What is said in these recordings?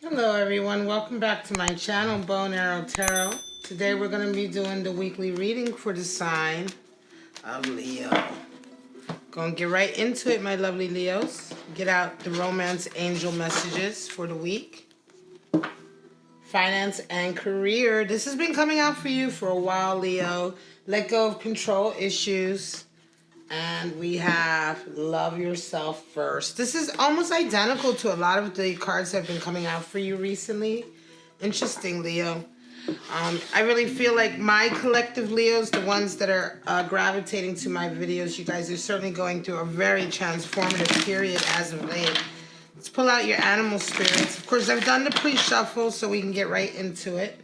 Hello everyone, welcome back to my channel, Bow and Arrow Tarot. Today we're going to be doing the weekly reading for the sign of Leo. Gonna get right into it, my lovely Leos. Get out the romance angel messages for the week. Finance and career. This has been coming out for you for a while, Leo. Let go of control issues. And we have love yourself first. This is almost identical to a lot of the cards that have been coming out for you recently. Interesting, Leo. I really feel like my collective Leos, the ones that are gravitating to my videos, you guys are certainly going through a very transformative period as of late. Let's pull out your animal spirits. Of course, I've done the pre-shuffle so we can get right into it.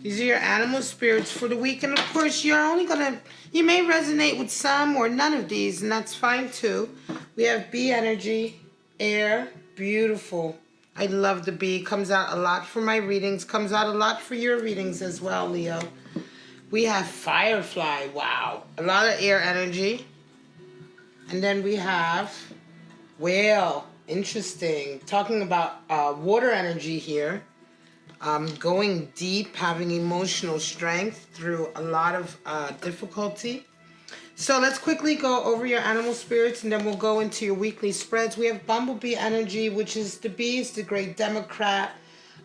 These are your animal spirits for the week. And of course, you may resonate with some or none of these, and that's fine too. We have bee energy, air, beautiful. I love the bee. Comes out a lot for my readings. Comes out a lot for your readings as well, Leo. We have firefly. Wow. A lot of air energy. And then we have whale. Interesting. Talking about water energy here. Going deep, having emotional strength through a lot of difficulty. So let's quickly go over your animal spirits and then we'll go into your weekly spreads. We have bumblebee energy, which is the bee is the great Democrat,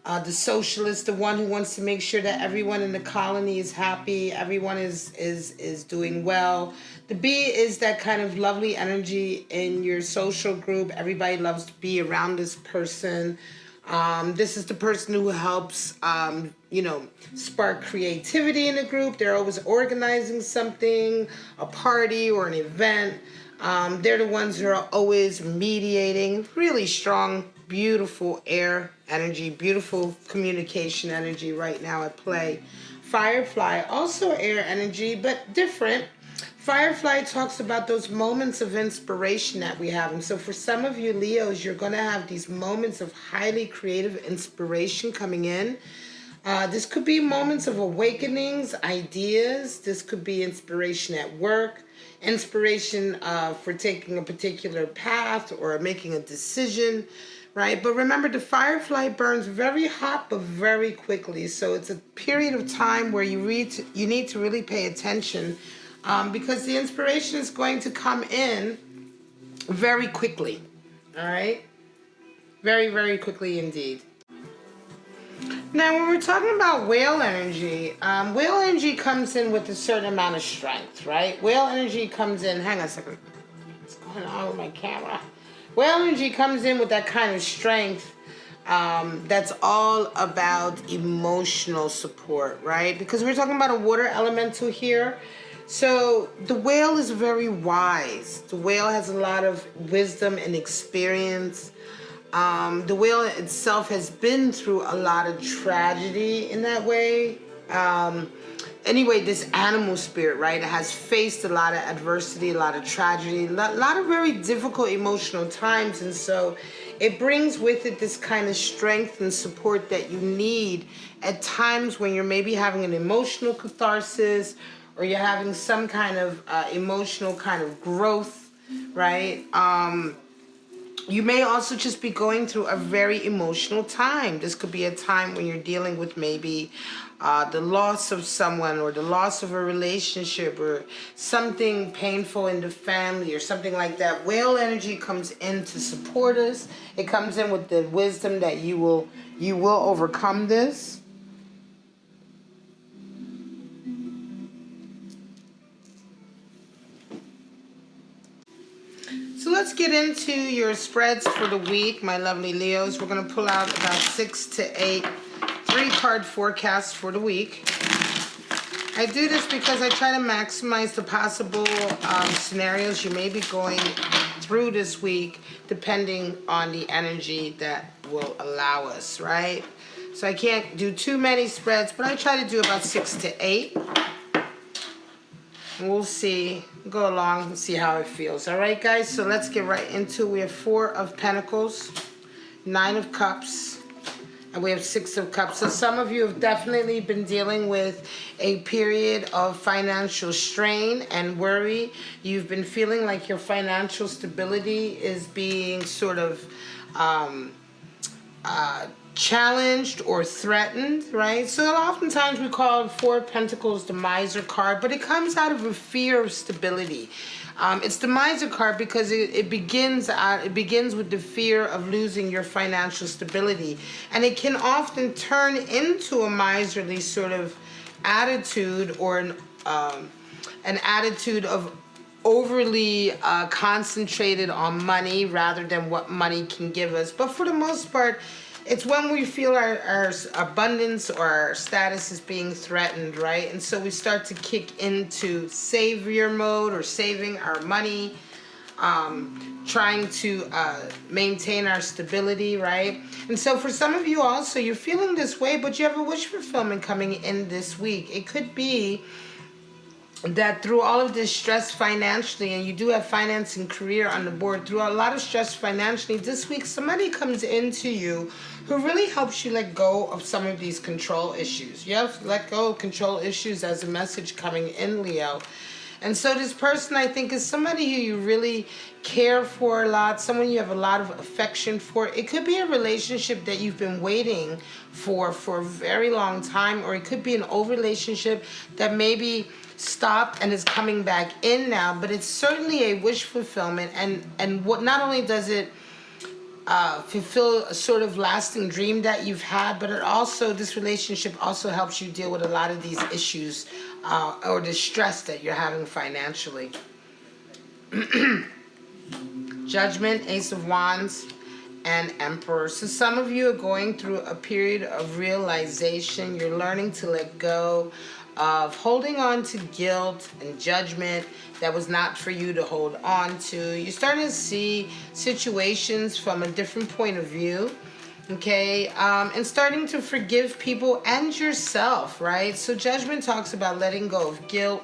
the socialist, the one who wants to make sure that everyone in the colony is happy, everyone is doing well. The bee is that kind of lovely energy in your social group. Everybody loves to be around this person. This is the person who helps, spark creativity in a group. They're always organizing something, a party or an event. They're the ones who are always mediating. Really strong, beautiful air energy, beautiful communication energy right now at play. Firefly, also air energy, but different. Firefly talks about those moments of inspiration that we have. And so for some of you Leos, you're going to have these moments of highly creative inspiration coming in. This could be moments of awakenings, ideas. This could be inspiration at work, inspiration for taking a particular path or making a decision, right? But remember, the firefly burns very hot but very quickly. So it's a period of time where you need to really pay attention. Because the inspiration is going to come in very quickly, all right? Very, very quickly indeed. Now, when we're talking about whale energy comes in with a certain amount of strength, right? Whale energy comes in, hang on a second. What's going on with my camera? Whale energy comes in with that kind of strength that's all about emotional support, right? Because we're talking about a water elemental here. So the whale is very wise. The whale has a lot of wisdom and experience. The whale itself has been through a lot of tragedy in that way. Anyway, this animal spirit, right, has faced a lot of adversity, a lot of tragedy, a lot of very difficult emotional times. And so it brings with it this kind of strength and support that you need at times when you're maybe having an emotional catharsis, or you're having some kind of emotional kind of growth, right? You may also just be going through a very emotional time. This could be a time when you're dealing with maybe the loss of someone or the loss of a relationship or something painful in the family or something like that. Whale energy comes in to support us. It comes in with the wisdom that you will overcome this. So let's get into your spreads for the week, my lovely Leos. We're going to pull out about 6 to 8 3-card forecasts for the week. I do this because I try to maximize the possible scenarios you may be going through this week, depending on the energy that will allow us, right? So I can't do too many spreads, but I try to do about 6 to 8. We'll see, go along and see how it feels. All right, guys, so let's get right into it. We have 4 of Pentacles, 9 of Cups, and we have 6 of Cups. So some of you have definitely been dealing with a period of financial strain and worry. You've been feeling like your financial stability is being sort of challenged or threatened, right? So oftentimes we call Four of Pentacles the miser card, but it comes out of a fear of stability. It's the miser card because it begins with the fear of losing your financial stability, and it can often turn into a miserly sort of attitude, or an attitude of overly concentrated on money rather than what money can give us. But for the most part, it's when we feel our abundance or our status is being threatened, right? And so we start to kick into savior mode, or saving our money, trying to maintain our stability, right? And so for some of you also, you're feeling this way, but you have a wish fulfillment coming in this week. It could be that through all of this stress financially, and you do have finance and career on the board, through a lot of stress financially, this week somebody comes into you who really helps you let go of some of these control issues. You have to let go of control issues as a message coming in, Leo. And so this person, I think, is somebody who you really care for a lot, someone you have a lot of affection for. It could be a relationship that you've been waiting for a very long time, or it could be an old relationship that maybe stopped and is coming back in now. But it's certainly a wish fulfillment, and what not only does it fulfill a sort of lasting dream that you've had, but it also, this relationship also helps you deal with a lot of these issues or the stress that you're having financially. Judgment, Ace of Wands, and Emperor. So some of you are going through a period of realization. You're learning to let go of holding on to guilt and judgment that was not for you to hold on to. You're starting to see situations from a different point of view, okay? And starting to forgive people and yourself, right? So Judgment talks about letting go of guilt,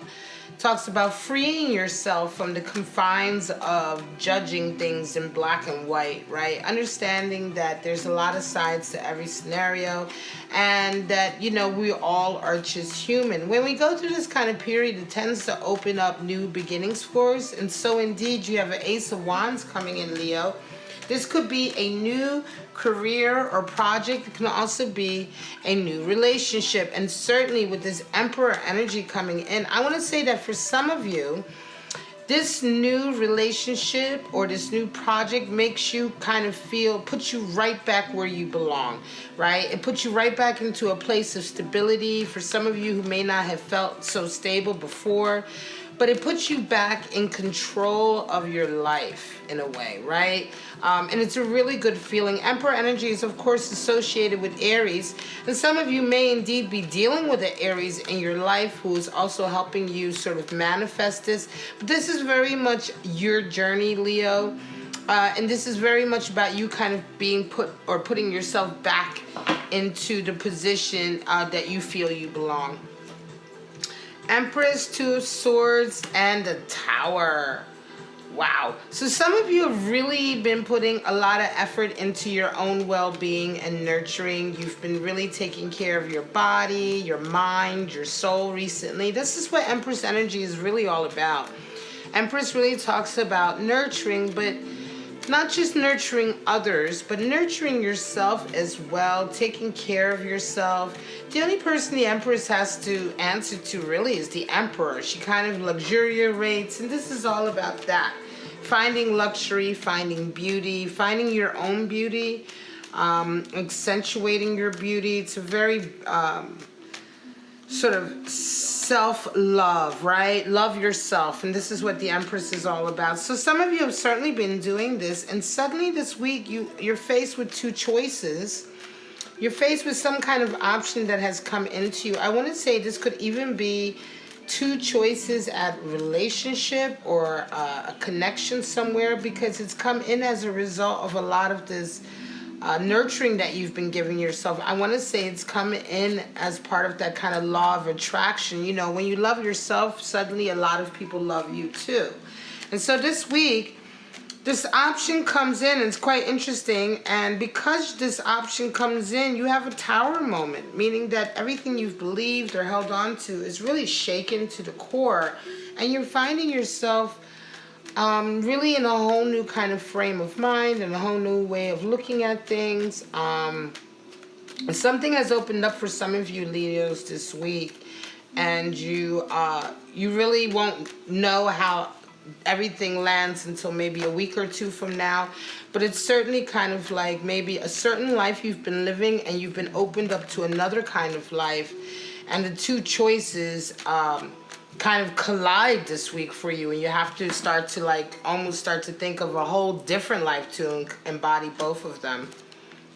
talks about freeing yourself from the confines of judging things in black and white, right? Understanding that there's a lot of sides to every scenario, and that, you know, we all are just human. When we go through this kind of period, it tends to open up new beginnings for us. And so indeed, you have an Ace of Wands coming in, Leo. This could be a new career or project. It can also be a new relationship. And certainly with this Emperor energy coming in, I want to say that for some of you, this new relationship or this new project makes you kind of feel, puts you right back where you belong, right? It puts you right back into a place of stability. For some of you who may not have felt so stable before, but it puts you back in control of your life in a way, right? And it's a really good feeling. Emperor energy is, of course, associated with Aries. And some of you may indeed be dealing with an Aries in your life who is also helping you sort of manifest this. But this is very much your journey, Leo. And this is very much about you kind of being putting yourself back into the position that you feel you belong. Empress, Two of Swords, and the Tower. Wow. So some of you have really been putting a lot of effort into your own well-being and nurturing. You've been really taking care of your body, your mind, your soul recently. This is what Empress energy is really all about. Empress really talks about nurturing, but not just nurturing others, but nurturing yourself as well, taking care of yourself. The only person the Empress has to answer to really is the Emperor. She kind of luxuriates, and this is all about that. Finding luxury, finding beauty, finding your own beauty, accentuating your beauty. It's a very sort of self-love, right? Love yourself. And this is what the Empress is all about. So some of you have certainly been doing this, and suddenly this week you're faced with two choices. You're faced with some kind of option that has come into you. I want to say this could even be two choices at relationship or a connection somewhere, because it's come in as a result of a lot of this nurturing that you've been giving yourself. I want to say it's come in as part of that kind of law of attraction. You know, when you love yourself, suddenly a lot of people love you too. And so this week, this option comes in, and it's quite interesting. And because this option comes in, you have a Tower moment, meaning that everything you've believed or held on to is really shaken to the core. And you're finding yourself really in a whole new kind of frame of mind and a whole new way of looking at things. Something has opened up for some of you Leos this week, and you really won't know how everything lands until maybe a week or two from now. But it's certainly kind of like maybe a certain life you've been living, and you've been opened up to another kind of life, and the two choices kind of collide this week for you, and you have to start to like almost start to think of a whole different life to embody both of them.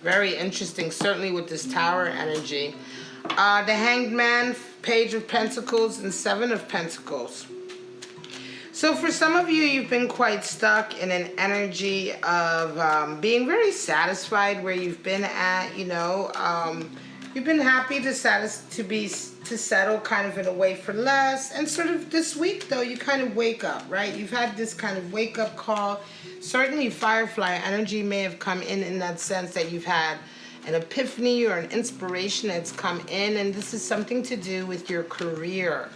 Very interesting, certainly with this Tower energy. The Hanged Man, Page of Pentacles, and Seven of Pentacles. So for some of you, you've been quite stuck in an energy of being very satisfied where you've been at, you know. You've been happy to settle kind of in a way for less. And sort of this week, though, you kind of wake up, right? You've had this kind of wake-up call. Certainly Firefly energy may have come in that sense that you've had an epiphany or an inspiration that's come in. And this is something to do with your career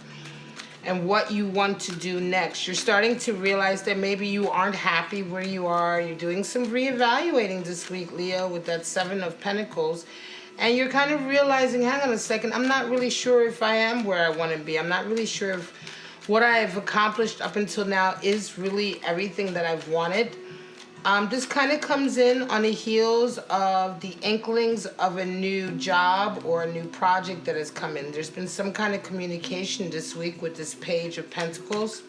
and what you want to do next. You're starting to realize that maybe you aren't happy where you are. You're doing some reevaluating this week, Leo, with that Seven of Pentacles. And you're kind of realizing, hang on a second, I'm not really sure if I am where I want to be. I'm not really sure if what I've accomplished up until now is really everything that I've wanted. This kind of comes in on the heels of the inklings of a new job or a new project that has come in. There's been some kind of communication this week with this Page of Pentacles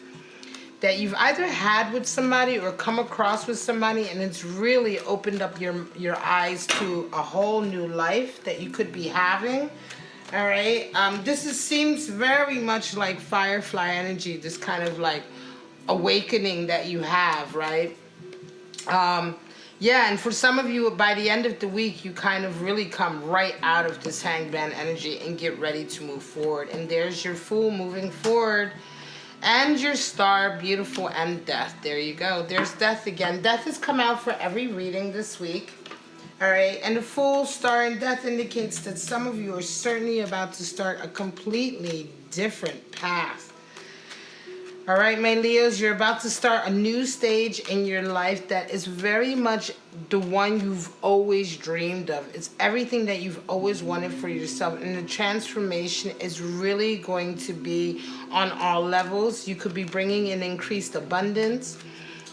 that you've either had with somebody or come across with somebody, and it's really opened up your eyes to a whole new life that you could be having. All right. Seems very much like Firefly energy, this kind of like awakening that you have, right? Yeah, and for some of you, by the end of the week, you kind of really come right out of this Hanged Man energy and get ready to move forward. And there's your Fool moving forward. And your Star, beautiful, and Death. There you go. There's Death again. Death has come out for every reading this week. All right. And the Fool, Star, and Death indicates that some of you are certainly about to start a completely different path. All right, my Leos, you're about to start a new stage in your life that is very much the one you've always dreamed of. It's everything that you've always wanted for yourself. And the transformation is really going to be on all levels. You could be bringing in increased abundance.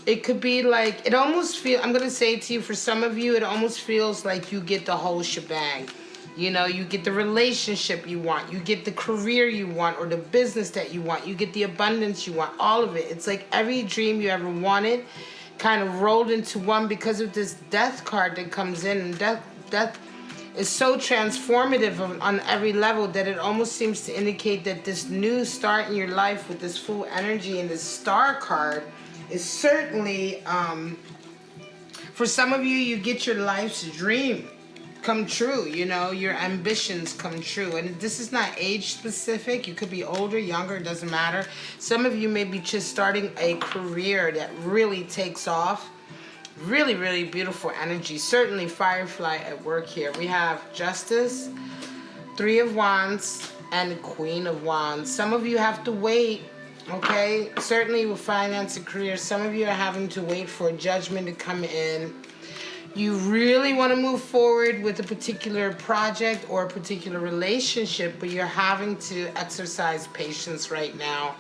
It could be like, it almost feels, I'm going to say to you, for some of you, it almost feels like you get the whole shebang. You know, you get the relationship you want, you get the career you want, or the business that you want, you get the abundance you want, all of it. It's like every dream you ever wanted kind of rolled into one because of this Death card that comes in. And death is so transformative on every level that it almost seems to indicate that this new start in your life with this Full energy and this Star card is certainly, for some of you, you get your life's dream come true, you know, your ambitions come true. And this is not age specific. You could be older, younger, it doesn't matter. Some of you may be just starting a career that really takes off. Really, really beautiful energy. Certainly Firefly at work here. We have Justice, Three of Wands, and Queen of Wands. Some of you have to wait, okay? Certainly with finance and career, some of you are having to wait for a judgment to come in. You really want to move forward with a particular project or a particular relationship, but you're having to exercise patience right now.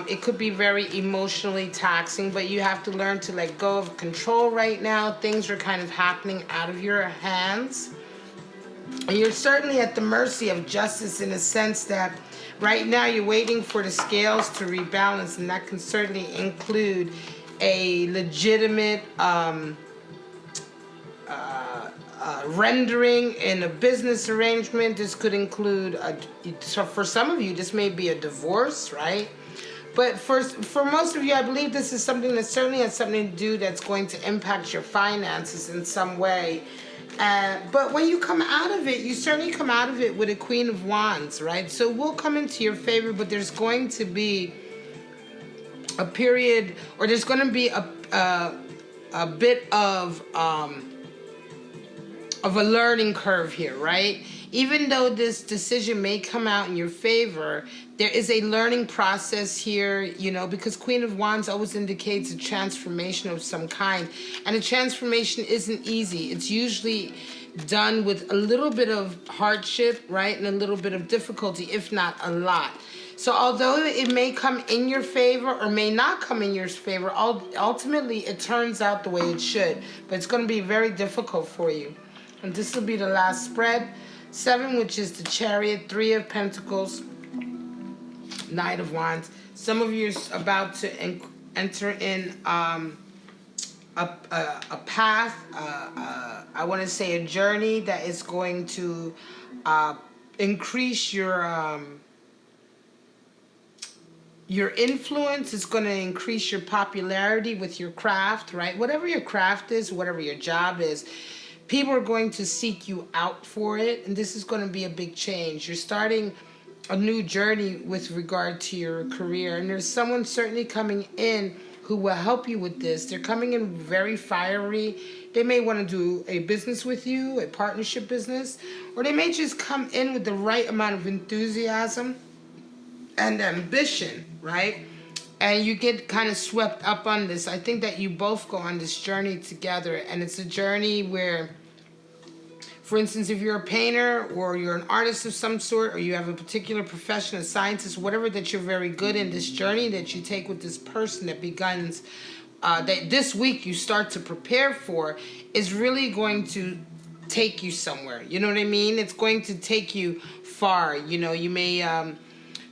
It could be very emotionally taxing, but you have to learn to let go of control right now. Things are kind of happening out of your hands. And you're certainly at the mercy of justice in a sense that right now you're waiting for the scales to rebalance, and that can certainly include a legitimate rendering in a business arrangement. This could include, so for some of you, this may be a divorce, right? But for most of you, I believe this is something that certainly has something to do that's going to impact your finances in some way. But when you come out of it, you certainly come out of it with a Queen of Wands, right? So it will come into your favor, but there's going to be a period, or there's going to be a bit of a learning curve here, right? even though this decision may come out in your favor, there is a learning process here, you know, because Queen of Wands always indicates a transformation of some kind. And a transformation isn't easy. It's usually done with a little bit of hardship, right? And a little bit of difficulty, if not a lot. So although it may come in your favor or may not come in your favor, ultimately it turns out the way it should. But it's going to be very difficult for you. And this will be the last spread. 7, which is the Chariot, 3 of Pentacles, Knight of Wands. Some of you are about to enter in a path, I want to say a journey that is going to increase your influence. Is going to increase your popularity with your craft, right? Whatever your craft is, whatever your job is, people are going to seek you out for it, and this is going to be a big change. You're starting a new journey with regard to your career, and there's someone certainly coming in who will help you with this. They're coming in very fiery. They may want to do a business with you, a partnership business, or they may just come in with the right amount of enthusiasm and ambition, right? And you get kind of swept up on this. I think that you both go on this journey together, and it's a journey where, for instance, if you're a painter or you're an artist of some sort, or you have a particular profession, a scientist, whatever that you're very good in, this journey that you take with this person that begins, that this week you start to prepare for, is really going to take you somewhere. You know what I mean? It's going to take you far. You know, you may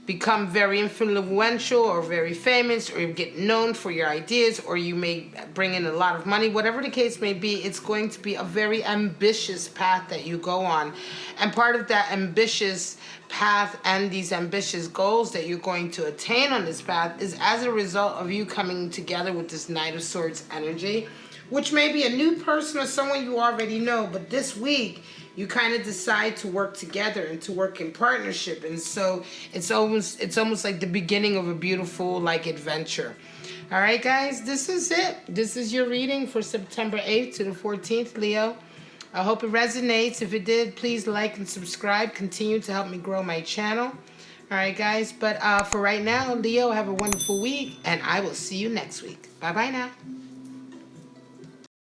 become very influential or very famous, or you get known for your ideas, or you may bring in a lot of money. Whatever the case may be, it's going to be a very ambitious path that you go on. And part of that ambitious path and these ambitious goals that you're going to attain on this path is as a result of you coming together with this Knight of Swords energy, which may be a new person or someone you already know, but this week you kind of decide to work together and to work in partnership. And so it's almost like the beginning of a beautiful, like, adventure. All right, guys, this is it. This is your reading for September 8th to the 14th, Leo. I hope it resonates. If it did, please like and subscribe. Continue to help me grow my channel. All right, guys. But for right now, Leo, have a wonderful week, and I will see you next week. Bye-bye now.